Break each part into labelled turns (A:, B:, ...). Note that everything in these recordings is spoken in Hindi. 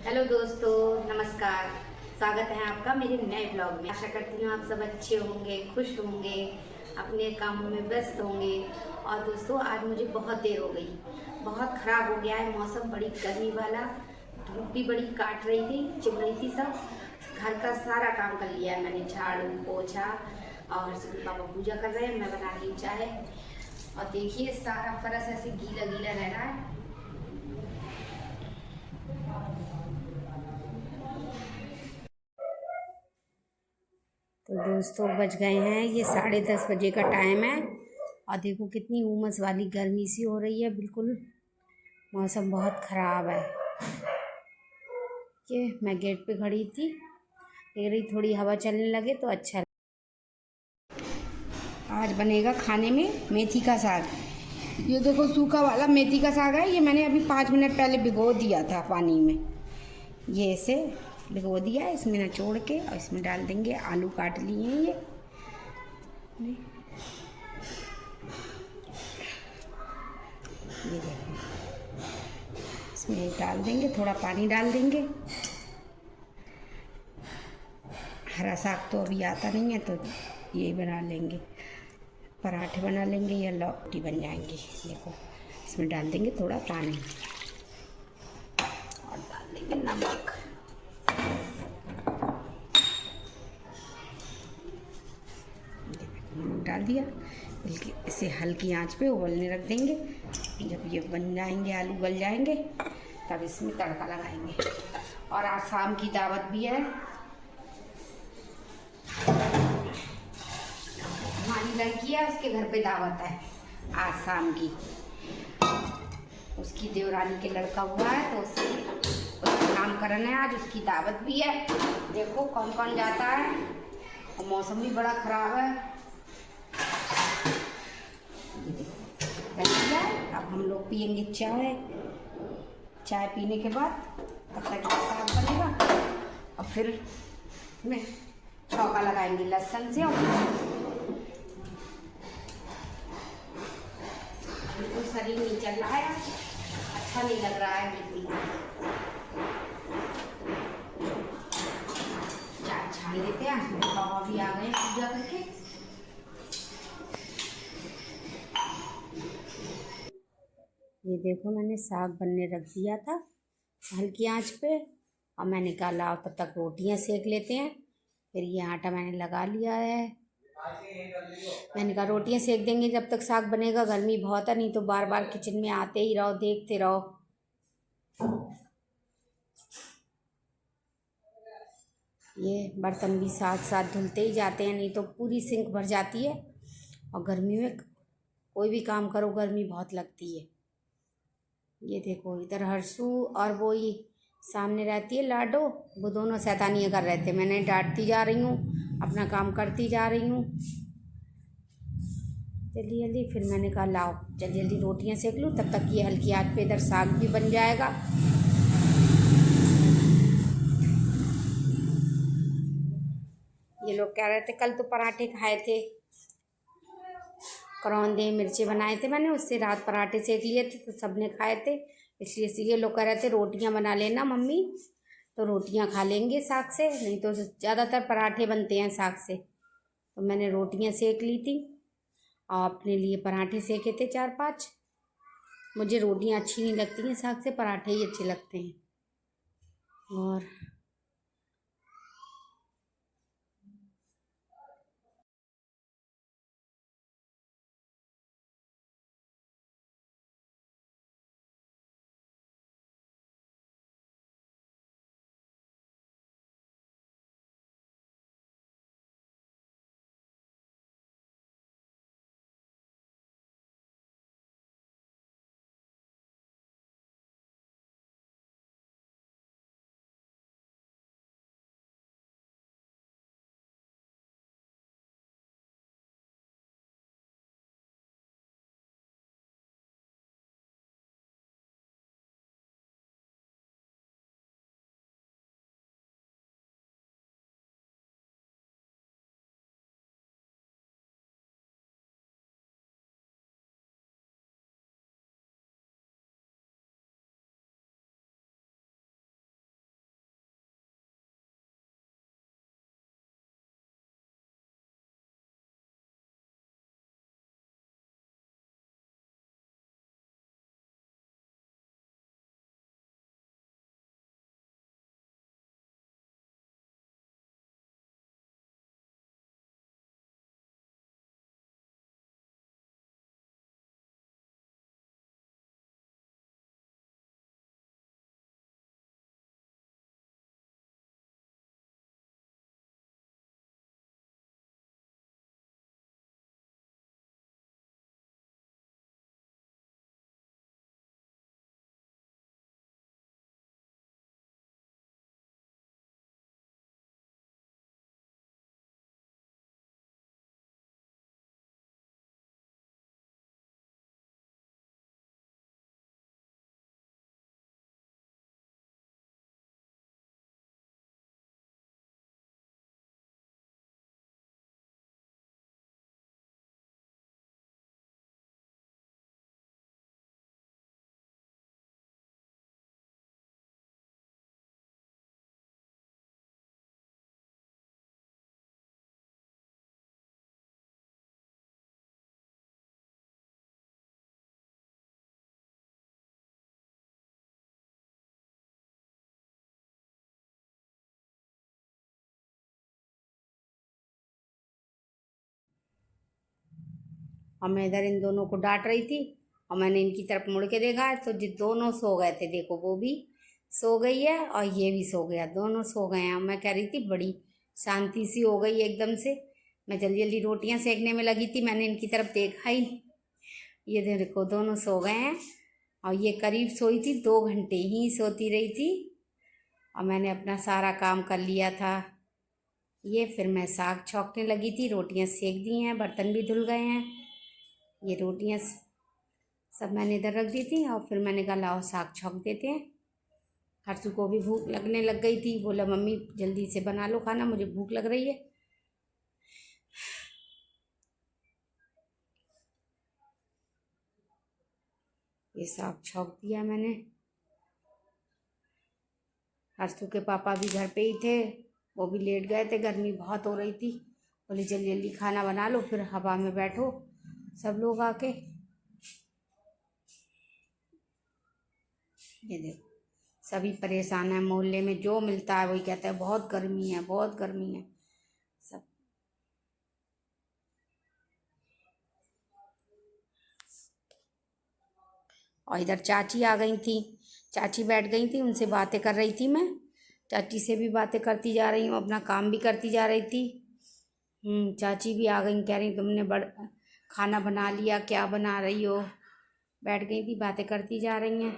A: हेलो दोस्तों, नमस्कार। स्वागत है आपका मेरे नए ब्लॉग में। आशा करती हूँ आप सब अच्छे होंगे, खुश होंगे, अपने कामों में व्यस्त होंगे। और दोस्तों, आज मुझे बहुत देर हो गई, बहुत ख़राब हो गया है मौसम, बड़ी गर्मी वाला, धूप भी बड़ी काट रही थी, चुभ रही थी सब। घर का सारा काम कर लिया है मैंने, झाड़ू पोछा, और सुबह पापा पूजा कर रहे हैं, मैं बना रही चाय। और देखिए सारा फर्श ऐसे गीला गीला रह रहा है। तो दोस्तों, बज गए हैं ये 10:30 बजे का टाइम है। और देखो कितनी उमस वाली गर्मी सी हो रही है, बिल्कुल मौसम बहुत ख़राब है। ये मैं गेट पे खड़ी थी, देख रही थोड़ी हवा चलने लगे तो अच्छा। आज बनेगा खाने में मेथी का साग। ये देखो सूखा वाला मेथी का साग है, ये मैंने अभी 5 मिनट पहले भिगो दिया था पानी में। ये ऐसे भिगो दिया है, इसमें निचोड़ के और इसमें डाल देंगे। आलू काट लिए हैं ये देखो, इसमें डाल देंगे, थोड़ा पानी डाल देंगे। हरा साग तो अभी आता नहीं है, तो ये बना लेंगे, पराठे बना लेंगे या लौकी बन जाएंगे। देखो इसमें डाल देंगे थोड़ा पानी और डाल देंगे नमक। नमक डाल दिया, बल्कि इसे हल्की आंच पे उबलने रख देंगे। जब ये बन जाएंगे, आलू गल जाएंगे, तब इसमें तड़का लगाएंगे। और आज शाम की दावत भी है, हमारी लड़की है, उसके घर पे दावत है आज शाम की। उसकी देवरानी के लड़का हुआ है, तो उसका नामकरण है आज, उसकी दावत भी है। देखो कौन कौन जाता है, और मौसम भी बड़ा ख़राब है। अब हम लोग पियेंगे चाय। चाय पीने के बाद तब तक ये साग बनेगा, और फिर इसमें छौंका लगाएंगे लहसुन से। बिल्कुल शरीर नहीं चल रहा है, अच्छा नहीं लग रहा है बिल्कुल। चाय छान लेते हैं, पापा भी आ गए पूजा करके। ये देखो मैंने साग बनने रख दिया था हल्की आंच पे, और मैंने कहा लाओ तब तक रोटियां सेक लेते हैं। फिर ये आटा मैंने लगा लिया है, मैंने कहा रोटियां सेक देंगे जब तक साग बनेगा। गर्मी बहुत है, नहीं तो बार बार किचन में आते ही रहो, देखते रहो। ये बर्तन भी साथ साथ धुलते ही जाते हैं, नहीं तो पूरी सिंक भर जाती है। और गर्मी में कोई भी काम करो, गर्मी बहुत लगती है। ये देखो इधर हर्षू और वो ही सामने रहती है लाडो, वो दोनों शैतानियाँ कर रहे थे। मैंने डांटती जा रही हूँ, अपना काम करती जा रही हूँ जल्दी जल्दी। फिर मैंने कहा लाओ जल्दी जल्दी रोटियाँ सेक लूँ, तब तक ये हल्की आंच पे इधर साग भी बन जाएगा। ये लोग कह रहे थे कल तो पराठे खाए थे, करौंदे मिर्ची बनाए थे मैंने, उससे रात पराठे सेक लिए थे तो सबने खाए थे। इसलिए ये लोग कह रहे थे रोटियां बना लेना मम्मी, तो रोटियां खा लेंगे साग से, नहीं तो ज़्यादातर पराठे बनते हैं साग से। तो मैंने रोटियां सेक ली थी और अपने लिए पराठे सेके थे 4-5। मुझे रोटियां अच्छी नहीं लगती हैं साग से, पराठे ही अच्छे लगते हैं। और और मैं इधर इन दोनों को डांट रही थी और मैंने इनकी तरफ मुड़ के देखा है तो जो दोनों सो गए थे, देखो वो भी सो गई है और ये भी सो गया, दोनों सो गए हैं। मैं कह रही थी बड़ी शांति सी हो गई एकदम से। मैं जल्दी जल्दी रोटियां सेकने में लगी थी, मैंने इनकी तरफ देखा ही नहीं। ये देखो दोनों सो गए हैं और ये करीब सोई थी, 2 घंटे ही सोती रही थी और मैंने अपना सारा काम कर लिया था। ये फिर मैं साग छौंकने लगी थी, रोटियां सेक दी हैं, बर्तन भी धुल गए हैं। ये रोटियां सब मैंने इधर रख दी थी और फिर मैंने कहा लाओ साग छौंक देते हैं। हर्षू को भी भूख लगने लग गई थी, बोला मम्मी जल्दी से बना लो खाना, मुझे भूख लग रही है। ये साग छौंक दिया मैंने। हर्षू के पापा भी घर पे ही थे, वो भी लेट गए थे, गर्मी बहुत हो रही थी। बोले जल्दी जल्दी खाना बना लो, फिर हवा में बैठो सब लोग आके। ये देखो सभी परेशान हैं, मोहल्ले में जो मिलता है वही कहता है बहुत गर्मी है, बहुत गर्मी है सब। और इधर चाची आ गई थी, चाची बैठ गई थी, उनसे बातें कर रही थी मैं। चाची से भी बातें करती जा रही हूँ, अपना काम भी करती जा रही थी। चाची भी आ गई, कह रही तुमने खाना बना लिया, क्या बना रही हो। बैठ गई थी, बातें करती जा रही हैं।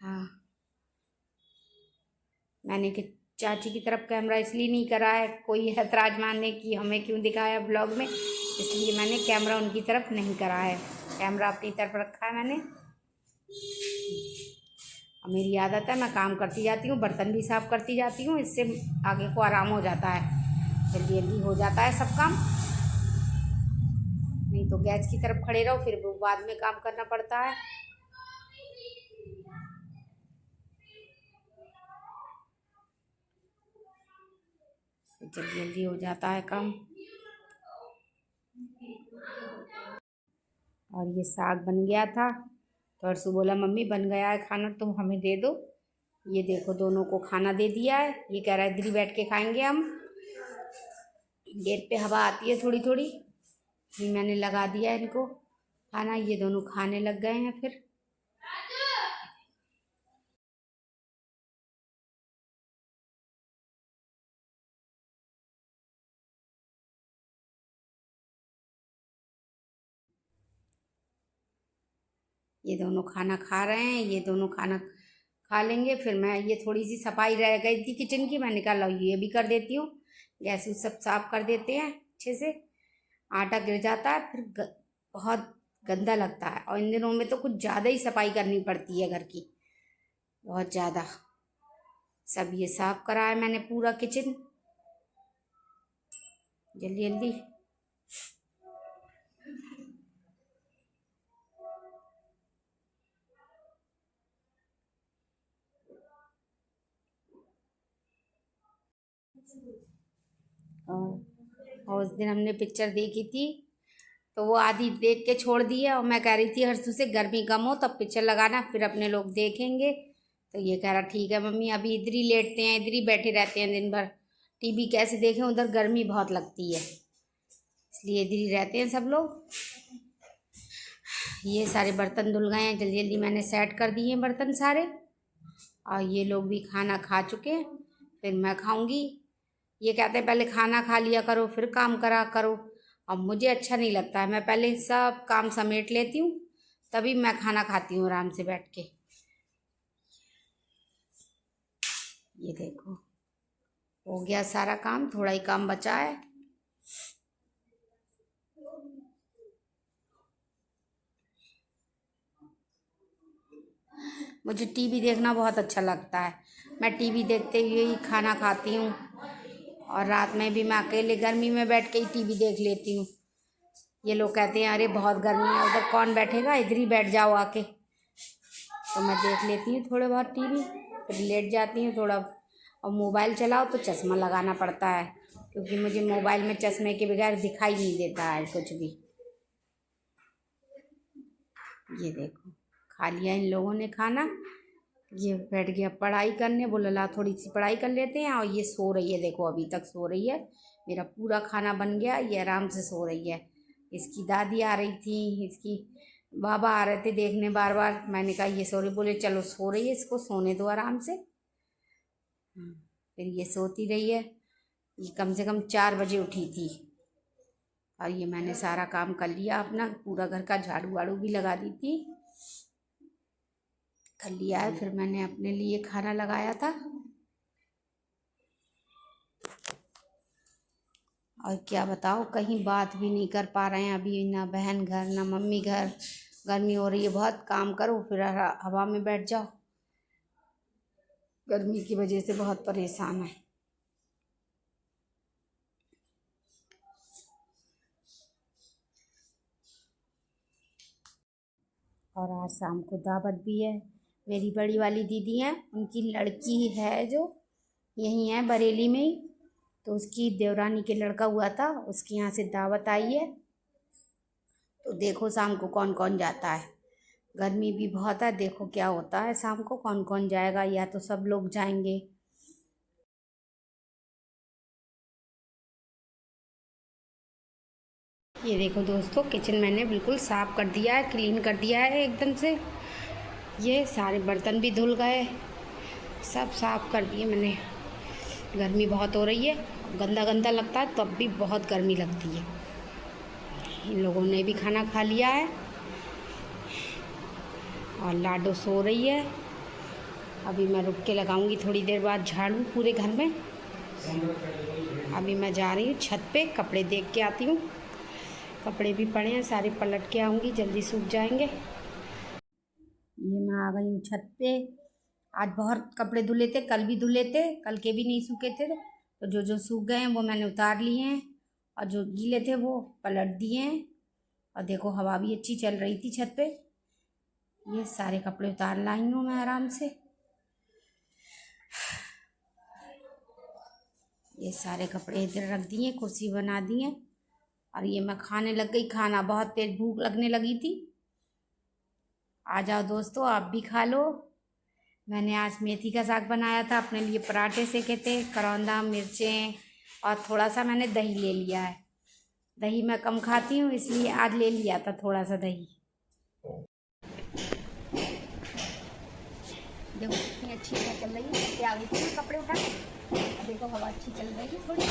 A: हाँ मैंने कि चाची की तरफ कैमरा इसलिए नहीं करा है, कोई ऐतराज मानने की हमें क्यों दिखाया ब्लॉग में, इसलिए मैंने कैमरा उनकी तरफ नहीं करा है, कैमरा अपनी तरफ रखा है मैंने। और मेरी आदत है, मैं काम करती जाती हूँ, बर्तन भी साफ़ करती जाती हूँ, इससे आगे को आराम हो जाता है, जल्दी जल्दी हो जाता है सब काम। नहीं तो गैस की तरफ खड़े रहो, फिर वो बाद में काम करना पड़ता है। जल्दी जल्दी हो जाता है काम। और ये साग बन गया था तो हर्षू बोला मम्मी बन गया है खाना, तुम हमें दे दो। ये देखो दोनों को खाना दे दिया है, ये कह रहा है इधर बैठ के खाएंगे हम। गेट पे हवा आती है थोड़ी थोड़ी, ये मैंने लगा दिया है इनको खाना, ये दोनों खाने लग गए हैं फिर। ये दोनों खाना खा रहे हैं, ये दोनों खाना खा लेंगे, फिर मैं ये थोड़ी सी सफाई रह गई थी किचन की, मैंने कहा लो ये भी कर देती हूँ। गैस सब साफ कर देते हैं अच्छे से, आटा गिर जाता है फिर बहुत गंदा लगता है। और इन दिनों में तो कुछ ज़्यादा ही सफाई करनी पड़ती है घर की, बहुत ज़्यादा। सब ये साफ करा है मैंने पूरा किचन जल्दी जल्दी। और उस दिन हमने पिक्चर देखी थी तो वो आधी देख के छोड़ दी है, और मैं कह रही थी हर्षू से गर्मी कम हो तब पिक्चर लगाना, फिर अपने लोग देखेंगे। तो ये कह रहा ठीक है मम्मी अभी इधर ही लेटते हैं, इधर ही बैठे रहते हैं दिन भर, टीवी कैसे देखें, उधर गर्मी बहुत लगती है, इसलिए इधर ही रहते हैं सब लोग। ये सारे बर्तन धुल गए हैं, जल्दी जल्दी मैंने सेट कर दिए हैं बर्तन सारे। और ये लोग भी खाना खा चुके हैं, फिर मैं खाऊंगी। ये कहते हैं पहले खाना खा लिया करो फिर काम करा करो, अब मुझे अच्छा नहीं लगता है, मैं पहले सब काम समेट लेती हूँ तभी मैं खाना खाती हूँ आराम से बैठ के। ये देखो हो गया सारा काम, थोड़ा ही काम बचा है। मुझे टीवी देखना बहुत अच्छा लगता है, मैं टीवी देखते हुए ही खाना खाती हूँ, और रात में भी मैं अकेले गर्मी में बैठ के ही टीवी देख लेती हूँ। ये लोग कहते हैं अरे बहुत गर्मी है उधर कौन बैठेगा, इधर ही बैठ जाओ आके, तो मैं देख लेती हूँ थोड़े बहुत टीवी, फिर लेट जाती हूँ थोड़ा। और मोबाइल चलाओ तो चश्मा लगाना पड़ता है, क्योंकि मुझे मोबाइल में चश्मे के बगैर दिखाई नहीं देता है कुछ भी। ये देखो खा लिया इन लोगों ने खाना, ये बैठ गया पढ़ाई करने, बोला ला थोड़ी सी पढ़ाई कर लेते हैं। और ये सो रही है, देखो अभी तक सो रही है, मेरा पूरा खाना बन गया, ये आराम से सो रही है। इसकी दादी आ रही थी, इसकी बाबा आ रहे थे देखने बार बार। मैंने कहा ये सो रही, बोले चलो सो रही है, इसको सोने दो आराम से। फिर ये सोती रही है। ये कम से कम 4 बजे उठी थी और ये मैंने सारा काम कर लिया अपना, पूरा घर का झाड़ू वाड़ू भी लगा दी थी, कर लिया है। फिर मैंने अपने लिए खाना लगाया था। और क्या बताओ, कहीं बात भी नहीं कर पा रहे हैं अभी, ना बहन घर ना मम्मी घर। गर्मी हो रही है बहुत, काम करो फिर हवा में बैठ जाओ। गर्मी की वजह से बहुत परेशान है। और आज शाम को दावत भी है। मेरी बड़ी वाली दीदी है, उनकी लड़की है जो यहीं है बरेली में ही, तो उसकी देवरानी के लड़का हुआ था, उसके यहाँ से दावत आई है। तो देखो शाम को कौन कौन जाता है। गर्मी भी बहुत है, देखो क्या होता है शाम को, कौन कौन जाएगा, या तो सब लोग जाएंगे। ये देखो दोस्तों, किचन मैंने बिल्कुल साफ़ कर दिया है, क्लीन कर दिया है एकदम से। ये सारे बर्तन भी धुल गए, सब साफ़ कर दिए मैंने। गर्मी बहुत हो रही है, गंदा गंदा लगता है, तब भी बहुत गर्मी लगती है। इन लोगों ने भी खाना खा लिया है और लाडो सो रही है। अभी मैं रुक के लगाऊंगी थोड़ी देर बाद झाड़ू पूरे घर में। अभी मैं जा रही हूँ छत पे, कपड़े देख के आती हूँ। कपड़े भी पड़े हैं, सारे पलट के आऊँगी, जल्दी सूख जाएंगे। ये मैं आ गई हूँ छत पे। आज बहुत कपड़े धुले थे, कल भी धुले थे, कल के भी नहीं सूखे थे, तो जो जो सूख गए हैं वो मैंने उतार लिए हैं और जो गीले थे वो पलट दिए हैं। और देखो हवा भी अच्छी चल रही थी छत पे। ये सारे कपड़े उतार लाई हूँ मैं आराम से। ये सारे कपड़े इधर रख दिए, कुर्सी बना दी है और ये मैं खाने लग गई खाना। बहुत तेज भूख लगने लगी थी। आ जाओ दोस्तों, आप भी खा लो। मैंने आज मेथी का साग बनाया था, अपने लिए पराठे सेके थे, करौंदा मिर्चें और थोड़ा सा मैंने दही ले लिया है। दही मैं कम खाती हूँ, इसलिए आज ले लिया था थोड़ा सा दही। देखो कितनी अच्छी हवा चल रही है। क्या गई थी कपड़े उठा के, देखो हवा अच्छी चल रही है थोड़ी,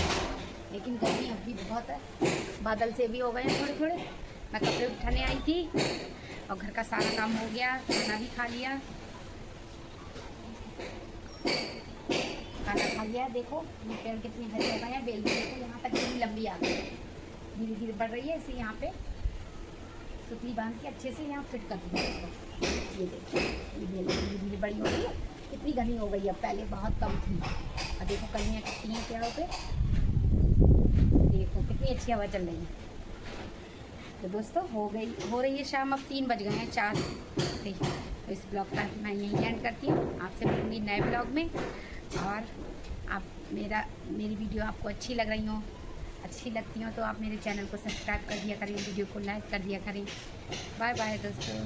A: लेकिन गर्मी अभी बहुत है। बादल से भी हो गए हैं थोड़े थोड़े। मैं कपड़े उठाने आई थी और घर का सारा काम हो गया, खाना भी खा लिया। खाना खा लिया। देखो ये पेड़ कितने हरे हो गए हैं, बेल भी देखो यहाँ तक कितनी लंबी आ गई है, धीरे धीरे बढ़ रही है। इसे यहाँ पे सुतली बांध के अच्छे से यहाँ फिट कर दिया इसको। ये देखो ये बेल धीरे धीरे बड़ी हो रही है। कितनी घनी हो गई है, पहले बहुत कम थी। और देखो कलियाँ कितनी हैं पेड़ों पे, देखो कितनी अच्छी हवा चल रही है। तो दोस्तों हो रही है शाम, अब 3 बज गए हैं, 4। तो इस ब्लॉग का मैं यहीं एंड करती हूँ। आपसे मिलूँगी नए ब्लॉग में। और आप मेरी वीडियो आपको अच्छी लग रही हो, अच्छी लगती हो तो आप मेरे चैनल को सब्सक्राइब कर दिया करें, वीडियो को लाइक कर दिया करें। बाय बाय दोस्तों।